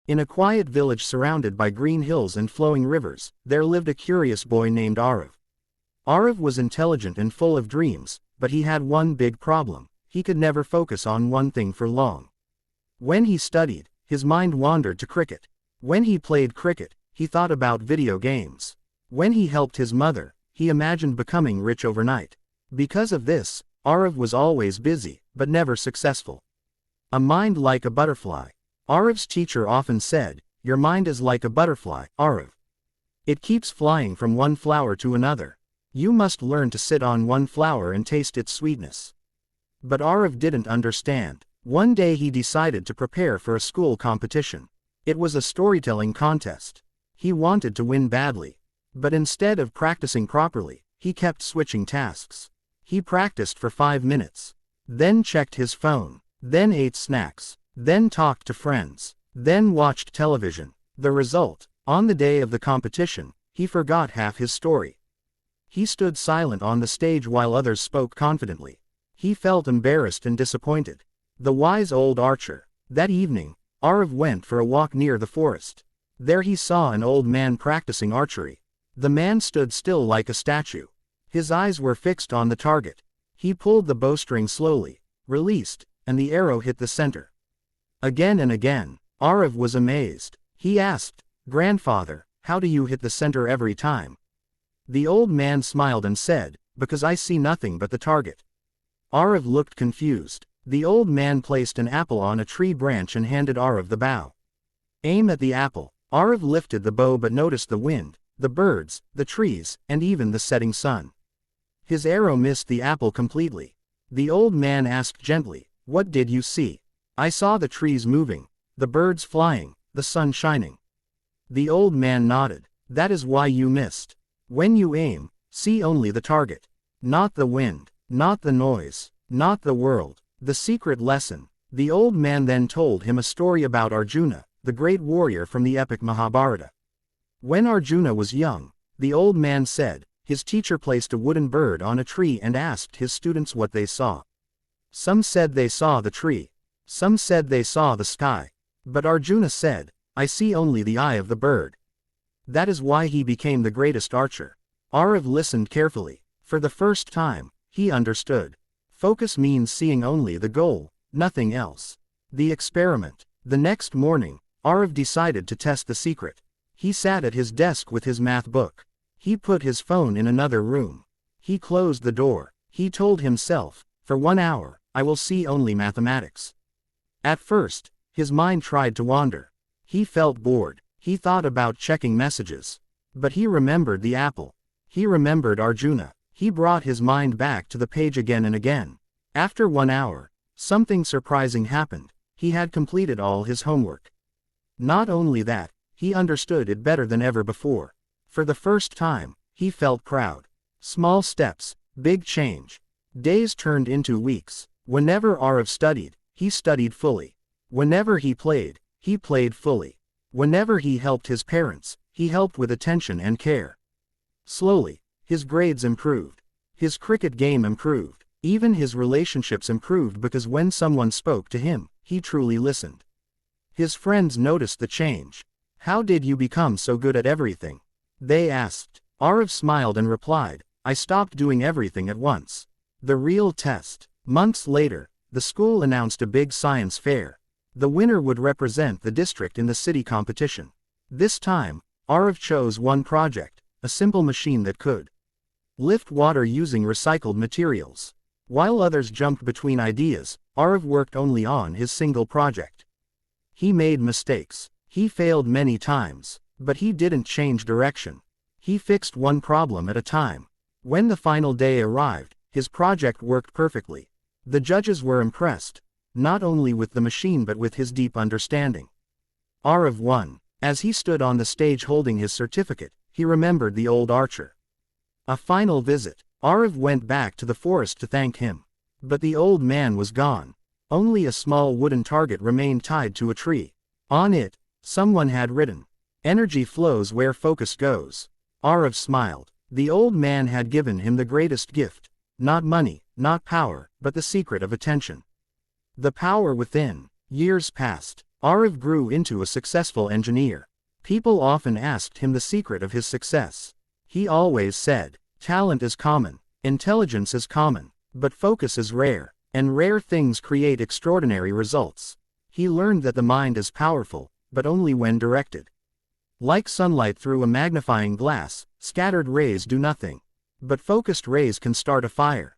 In a quiet village surrounded by green hills and flowing rivers, there lived a curious boy named Arav. Arav was intelligent and full of dreams, but he had one big problem: he could never focus on one thing for long. When he studied, his mind wandered to cricket. When he played cricket, he thought about video games. When he helped his mother, he imagined becoming rich overnight. Because of this, Arav was always busy, but never successful. A mind like a butterfly. Arav's teacher often said, "Your mind is like a butterfly, Arav. It keeps flying from one flower to another. You must learn to sit on one flower and taste its sweetness." But Arav didn't understand. One day he decided to prepare for a school competition. It was a storytelling contest. He wanted to win badly. But instead of practicing properly, he kept switching tasks. He practiced for 5 minutes. Then checked his phone. Then ate snacks. Then talked to friends. Then watched television. The result: on the day of the competition, he forgot half his story. He stood silent on the stage while others spoke confidently. He felt embarrassed and disappointed. The wise old archer. That evening, Arav went for a walk near the forest. There he saw an old man practicing archery. The man stood still like a statue. His eyes were fixed on the target. He pulled the bowstring slowly, released, and the arrow hit the center. Again and again, Arav was amazed. He asked, "Grandfather, how do you hit the center every time?" The old man smiled and said, "Because I see nothing but the target." Arav looked confused. The old man placed an apple on a tree branch and handed Arav the bow. "Aim at the apple." Arav lifted the bow but noticed the wind, the birds, the trees, and even the setting sun. His arrow missed the apple completely. The old man asked gently, "What did you see?" "I saw the trees moving, the birds flying, the sun shining." The old man nodded. "That is why you missed. When you aim, see only the target. Not the wind, not the noise, not the world." The secret lesson. The old man then told him a story about Arjuna, the great warrior from the epic Mahabharata. When Arjuna was young, the old man said, his teacher placed a wooden bird on a tree and asked his students what they saw. Some said they saw the tree. Some said they saw the sky. But Arjuna said, "I see only the eye of the bird." That is why he became the greatest archer. Arav listened carefully. For the first time, he understood. Focus means seeing only the goal, nothing else. The experiment. The next morning, Arav decided to test the secret. He sat at his desk with his math book. He put his phone in another room. He closed the door. He told himself, "For 1 hour, I will see only mathematics." At first, his mind tried to wander. He felt bored. He thought about checking messages. But he remembered the apple. He remembered Arjuna. He brought his mind back to the page again and again. After 1 hour, something surprising happened. He had completed all his homework. Not only that, he understood it better than ever before. For the first time, he felt proud. Small steps, big change. Days turned into weeks. Whenever Arav studied, he studied fully. Whenever he played fully. Whenever he helped his parents, he helped with attention and care. Slowly, his grades improved. His cricket game improved. Even his relationships improved because when someone spoke to him, he truly listened. His friends noticed the change. "How did you become so good at everything?" they asked. Arav smiled and replied, "I stopped doing everything at once." The real test. Months later, the school announced a big science fair. The winner would represent the district in the city competition. This time, Arav chose one project, a simple machine that could lift water using recycled materials. While others jumped between ideas, Arav worked only on his single project. He made mistakes. He failed many times. But he didn't change direction. He fixed one problem at a time. When the final day arrived, his project worked perfectly. The judges were impressed, not only with the machine but with his deep understanding. Arav won. As he stood on the stage holding his certificate, he remembered the old archer. A final visit. Arav went back to the forest to thank him. But the old man was gone. Only a small wooden target remained tied to a tree. On it, someone had written, "Energy flows where focus goes." Arav smiled. The old man had given him the greatest gift. Not money, not power, but the secret of attention. The power within. Years passed. Arav grew into a successful engineer. People often asked him the secret of his success. He always said, "Talent is common, intelligence is common, but focus is rare, and rare things create extraordinary results." He learned that the mind is powerful, but only when directed. Like sunlight through a magnifying glass, scattered rays do nothing. But focused rays can start a fire.